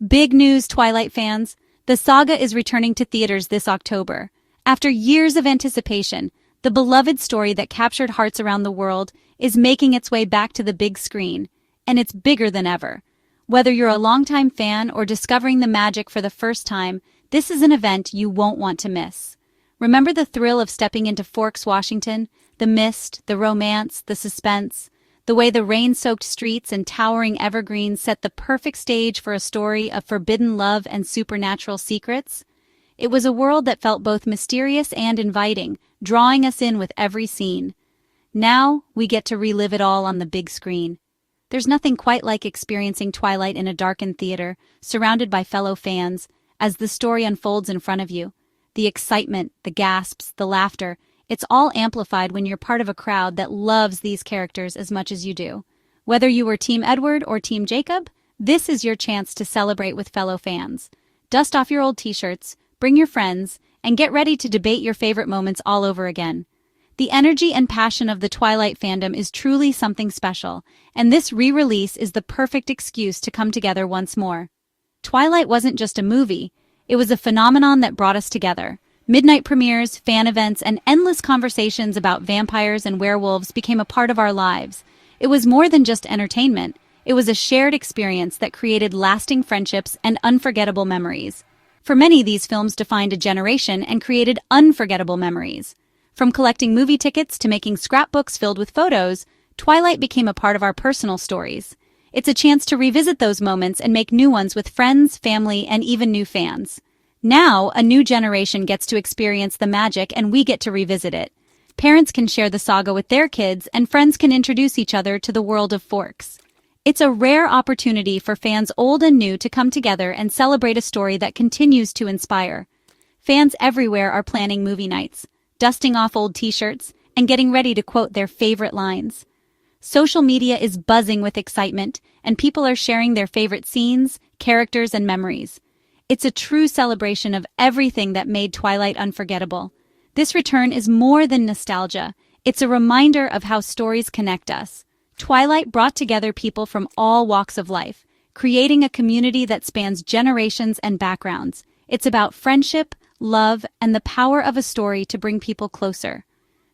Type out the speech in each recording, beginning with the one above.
Big news, Twilight fans! The saga is returning to theaters this October. After years of anticipation, the beloved story that captured hearts around the world is making its way back to the big screen, and it's bigger than ever. Whether you're a longtime fan or discovering the magic for the first time, this is an event you won't want to miss. Remember the thrill of stepping into Forks, Washington? The mist, the romance, the suspense. The way the rain-soaked streets and towering evergreens set the perfect stage for a story of forbidden love and supernatural secrets. It was a world that felt both mysterious and inviting, drawing us in with every scene. Now, we get to relive it all on the big screen. There's nothing quite like experiencing Twilight in a darkened theater, surrounded by fellow fans, as the story unfolds in front of you. The excitement, the gasps, the laughter, it's all amplified when you're part of a crowd that loves these characters as much as you do. Whether you were Team Edward or Team Jacob, this is your chance to celebrate with fellow fans. Dust off your old t-shirts, bring your friends, and get ready to debate your favorite moments all over again. The energy and passion of the Twilight fandom is truly something special, and this re-release is the perfect excuse to come together once more. Twilight wasn't just a movie, it was a phenomenon that brought us together. Midnight premieres, fan events, and endless conversations about vampires and werewolves became a part of our lives. It was more than just entertainment. It was a shared experience that created lasting friendships and unforgettable memories. For many, these films defined a generation and created unforgettable memories. From collecting movie tickets to making scrapbooks filled with photos, Twilight became a part of our personal stories. It's a chance to revisit those moments and make new ones with friends, family, and even new fans. Now, a new generation gets to experience the magic and we get to revisit it. Parents can share the saga with their kids and friends can introduce each other to the world of Forks. It's a rare opportunity for fans old and new to come together and celebrate a story that continues to inspire. Fans everywhere are planning movie nights, dusting off old t-shirts, and getting ready to quote their favorite lines. Social media is buzzing with excitement, and people are sharing their favorite scenes, characters, and memories. It's a true celebration of everything that made Twilight unforgettable. This return is more than nostalgia. It's a reminder of how stories connect us. Twilight brought together people from all walks of life, creating a community that spans generations and backgrounds. It's about friendship, love, and the power of a story to bring people closer.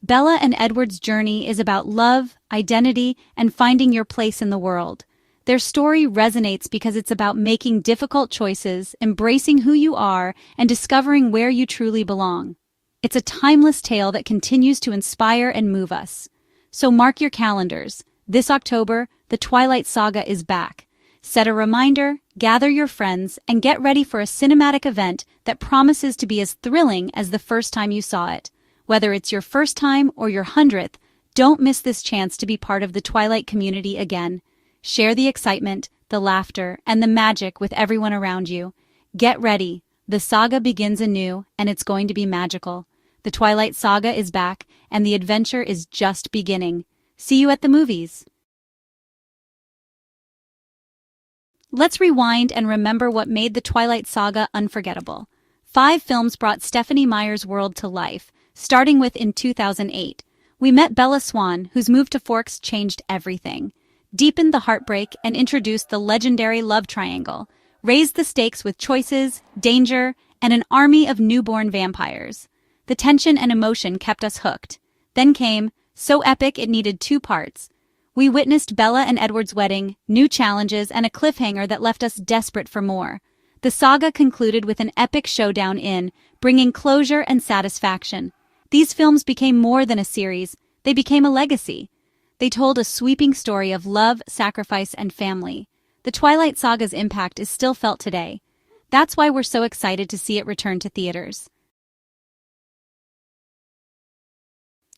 Bella and Edward's journey is about love, identity, and finding your place in the world. Their story resonates because it's about making difficult choices, embracing who you are, and discovering where you truly belong. It's a timeless tale that continues to inspire and move us. So mark your calendars. This October, the Twilight Saga is back. Set a reminder, gather your friends, and get ready for a cinematic event that promises to be as thrilling as the first time you saw it. Whether it's your first time or your 100th, don't miss this chance to be part of the Twilight community again. Share the excitement, the laughter, and the magic with everyone around you. Get ready. The saga begins anew, and it's going to be magical. The Twilight Saga is back, and the adventure is just beginning. See you at the movies. Let's rewind and remember what made the Twilight Saga unforgettable. 5 films brought Stephenie Meyer's world to life, starting with in 2008. We met Bella Swan, whose move to Forks changed everything. Deepened the heartbreak and introduced the legendary love triangle, raised the stakes with choices, danger, and an army of newborn vampires. The tension and emotion kept us hooked. Then came, so epic it needed 2 parts. We witnessed Bella and Edward's wedding, new challenges, and a cliffhanger that left us desperate for more. The saga concluded with an epic showdown bringing closure and satisfaction. These films became more than a series, they became a legacy. They told a sweeping story of love, sacrifice, and family. The Twilight Saga's impact is still felt today. That's why we're so excited to see it return to theaters.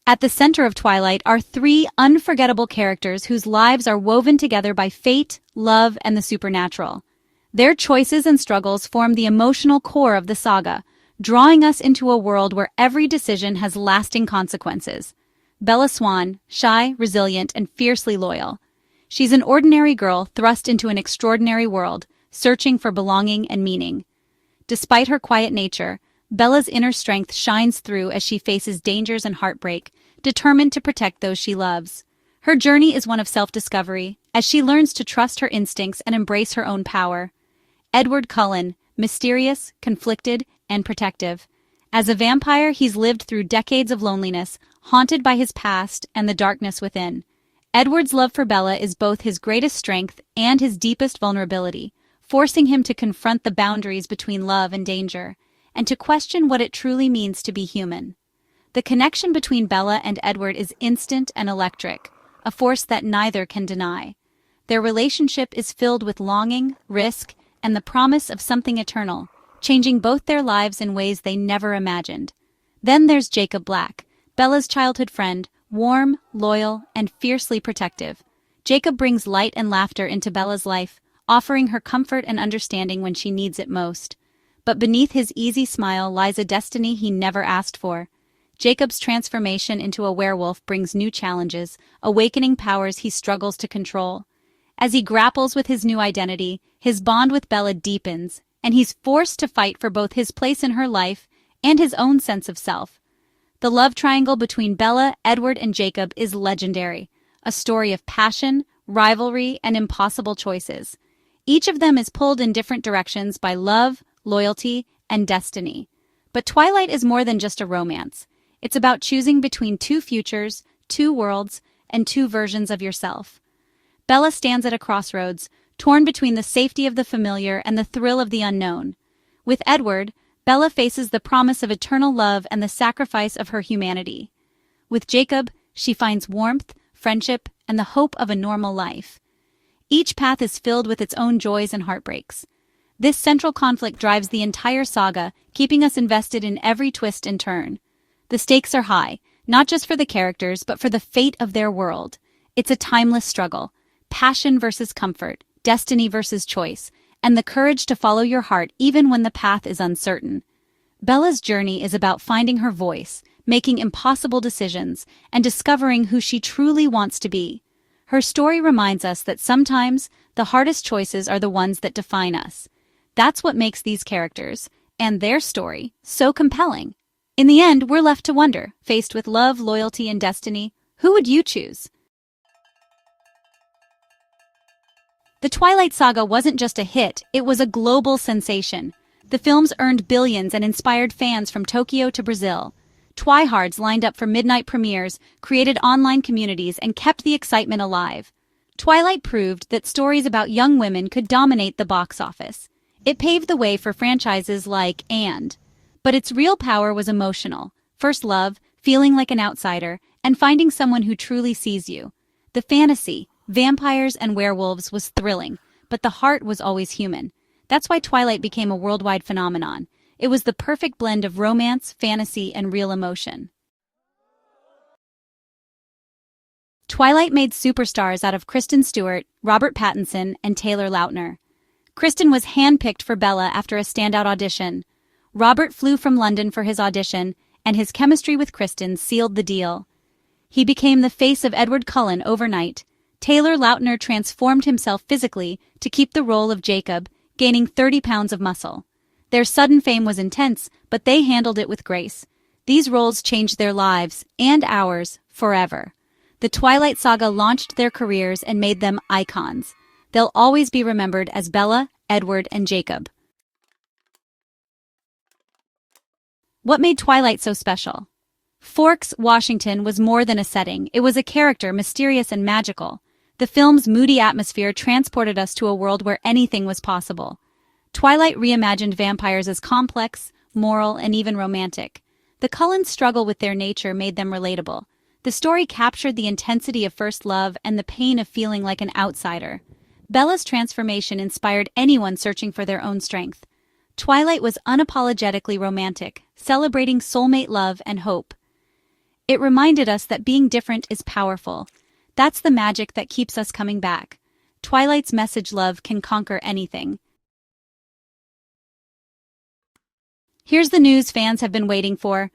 At the center of Twilight are 3 unforgettable characters whose lives are woven together by fate, love, and the supernatural. Their choices and struggles form the emotional core of the saga, drawing us into a world where every decision has lasting consequences. Bella Swan, shy, resilient, and fiercely loyal. She's an ordinary girl thrust into an extraordinary world, searching for belonging and meaning. Despite her quiet nature, Bella's inner strength shines through as she faces dangers and heartbreak, determined to protect those she loves. Her journey is one of self-discovery, as she learns to trust her instincts and embrace her own power. Edward Cullen, mysterious, conflicted, and protective. As a vampire, he's lived through decades of loneliness, haunted by his past and the darkness within. Edward's love for Bella is both his greatest strength and his deepest vulnerability, forcing him to confront the boundaries between love and danger, and to question what it truly means to be human. The connection between Bella and Edward is instant and electric, a force that neither can deny. Their relationship is filled with longing, risk, and the promise of something eternal, changing both their lives in ways they never imagined. Then there's Jacob Black, Bella's childhood friend, warm, loyal, and fiercely protective. Jacob brings light and laughter into Bella's life, offering her comfort and understanding when she needs it most. But beneath his easy smile lies a destiny he never asked for. Jacob's transformation into a werewolf brings new challenges, awakening powers he struggles to control. As he grapples with his new identity, his bond with Bella deepens, and he's forced to fight for both his place in her life and his own sense of self. The love triangle between Bella, Edward, and Jacob is legendary, a story of passion, rivalry, and impossible choices. Each of them is pulled in different directions by love, loyalty, and destiny. But Twilight is more than just a romance. It's about choosing between two futures, two worlds, and two versions of yourself. Bella stands at a crossroads, torn between the safety of the familiar and the thrill of the unknown. With Edward, Bella faces the promise of eternal love and the sacrifice of her humanity. With Jacob, she finds warmth, friendship, and the hope of a normal life. Each path is filled with its own joys and heartbreaks. This central conflict drives the entire saga, keeping us invested in every twist and turn. The stakes are high, not just for the characters, but for the fate of their world. It's a timeless struggle. Passion versus comfort, destiny versus choice, and the courage to follow your heart even when the path is uncertain. Bella's journey is about finding her voice, making impossible decisions, and discovering who she truly wants to be. Her story reminds us that sometimes the hardest choices are the ones that define us. That's what makes these characters, and their story, so compelling. In the end, we're left to wonder, faced with love, loyalty, and destiny, who would you choose? The Twilight Saga wasn't just a hit, it was a global sensation. The films earned billions and inspired fans from Tokyo to Brazil. Twihards lined up for midnight premieres, created online communities, and kept the excitement alive. Twilight proved that stories about young women could dominate the box office. It paved the way for franchises like And. But its real power was emotional. First love, feeling like an outsider, and finding someone who truly sees you. The fantasy, vampires and werewolves, was thrilling, but the heart was always human. That's why Twilight became a worldwide phenomenon. It was the perfect blend of romance, fantasy, and real emotion. Twilight made superstars out of Kristen Stewart, Robert Pattinson, and Taylor Lautner. Kristen was handpicked for Bella after a standout audition. Robert flew from London for his audition, and his chemistry with Kristen sealed the deal. He became the face of Edward Cullen overnight. Taylor Lautner transformed himself physically to keep the role of Jacob, gaining 30 pounds of muscle. Their sudden fame was intense, but they handled it with grace. These roles changed their lives, and ours, forever. The Twilight Saga launched their careers and made them icons. They'll always be remembered as Bella, Edward, and Jacob. What made Twilight so special? Forks, Washington was more than a setting. It was a character, mysterious and magical. The film's moody atmosphere transported us to a world where anything was possible. Twilight reimagined vampires as complex, moral, and even romantic. The Cullens' struggle with their nature made them relatable. The story captured the intensity of first love and the pain of feeling like an outsider. Bella's transformation inspired anyone searching for their own strength. Twilight was unapologetically romantic, celebrating soulmate love and hope. It reminded us that being different is powerful. That's the magic that keeps us coming back. Twilight's message: love can conquer anything. Here's the news fans have been waiting for.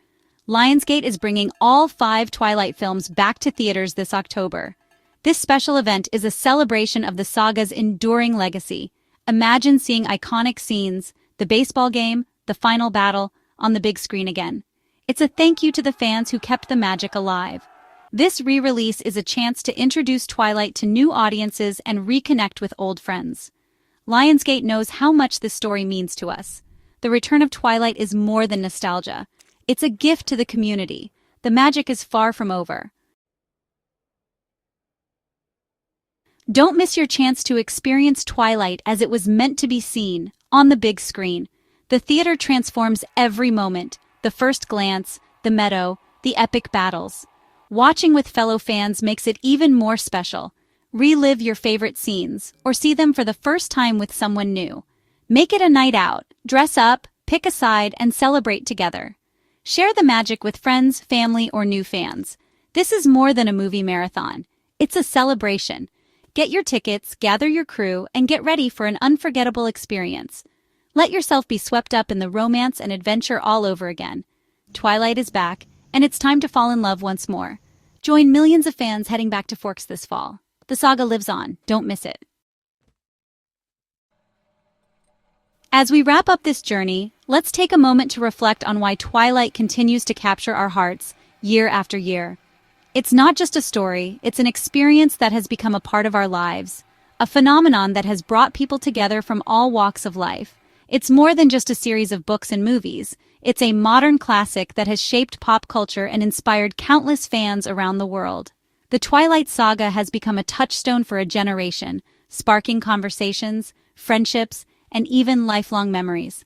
Lionsgate is bringing all 5 Twilight films back to theaters this October. This special event is a celebration of the saga's enduring legacy. Imagine seeing iconic scenes, the baseball game, the final battle, on the big screen again. It's a thank you to the fans who kept the magic alive. This re-release is a chance to introduce Twilight to new audiences and reconnect with old friends. Lionsgate knows how much this story means to us. The return of Twilight is more than nostalgia. It's a gift to the community. The magic is far from over. Don't miss your chance to experience Twilight as it was meant to be seen, on the big screen. The theater transforms every moment, the first glance, the meadow, the epic battles. Watching with fellow fans makes it even more special. Relive your favorite scenes, or see them for the first time with someone new. Make it a night out, dress up, pick a side, and celebrate together. Share the magic with friends, family, or new fans. This is more than a movie marathon. It's a celebration. Get your tickets, gather your crew, and get ready for an unforgettable experience. Let yourself be swept up in the romance and adventure all over again. Twilight is back, and it's time to fall in love once more. Join millions of fans heading back to Forks this fall. The saga lives on. Don't miss it. As we wrap up this journey, let's take a moment to reflect on why Twilight continues to capture our hearts year after year. It's not just a story, it's an experience that has become a part of our lives, a phenomenon that has brought people together from all walks of life. It's more than just a series of books and movies. It's a modern classic that has shaped pop culture and inspired countless fans around the world. The Twilight Saga has become a touchstone for a generation, sparking conversations, friendships, and even lifelong memories.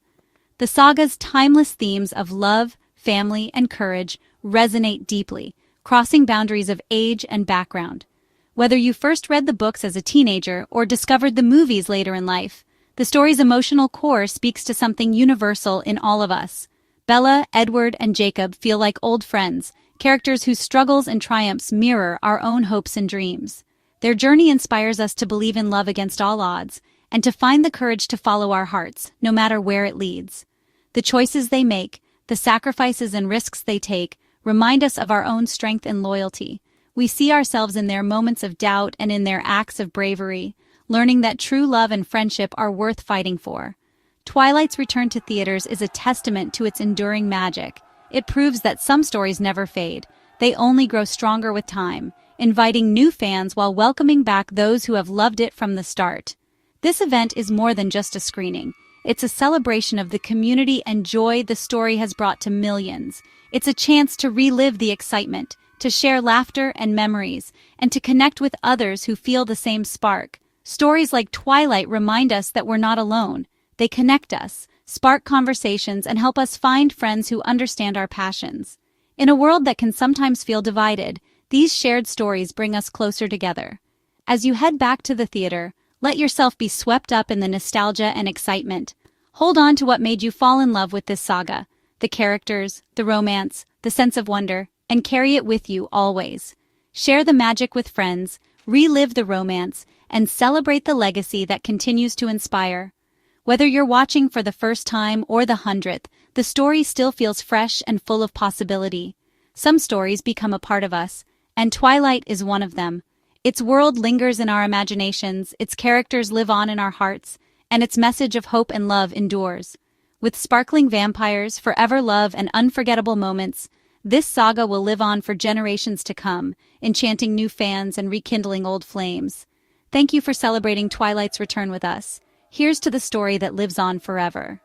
The saga's timeless themes of love, family, and courage resonate deeply, crossing boundaries of age and background. Whether you first read the books as a teenager or discovered the movies later in life, the story's emotional core speaks to something universal in all of us. Bella, Edward, and Jacob feel like old friends, characters whose struggles and triumphs mirror our own hopes and dreams. Their journey inspires us to believe in love against all odds, and to find the courage to follow our hearts, no matter where it leads. The choices they make, the sacrifices and risks they take, remind us of our own strength and loyalty. We see ourselves in their moments of doubt and in their acts of bravery, learning that true love and friendship are worth fighting for. Twilight's return to theaters is a testament to its enduring magic. It proves that some stories never fade. They only grow stronger with time, inviting new fans while welcoming back those who have loved it from the start. This event is more than just a screening. It's a celebration of the community and joy the story has brought to millions. It's a chance to relive the excitement, to share laughter and memories, and to connect with others who feel the same spark. Stories like Twilight remind us that we're not alone. They connect us, spark conversations, and help us find friends who understand our passions. In a world that can sometimes feel divided, these shared stories bring us closer together. As you head back to the theater, let yourself be swept up in the nostalgia and excitement. Hold on to what made you fall in love with this saga, the characters, the romance, the sense of wonder, and carry it with you always. Share the magic with friends, relive the romance, and celebrate the legacy that continues to inspire. Whether you're watching for the first time or the 100th, the story still feels fresh and full of possibility. Some stories become a part of us, and Twilight is one of them. Its world lingers in our imaginations, its characters live on in our hearts, and its message of hope and love endures. With sparkling vampires, forever love, and unforgettable moments, this saga will live on for generations to come, enchanting new fans and rekindling old flames. Thank you for celebrating Twilight's return with us. Here's to the story that lives on forever.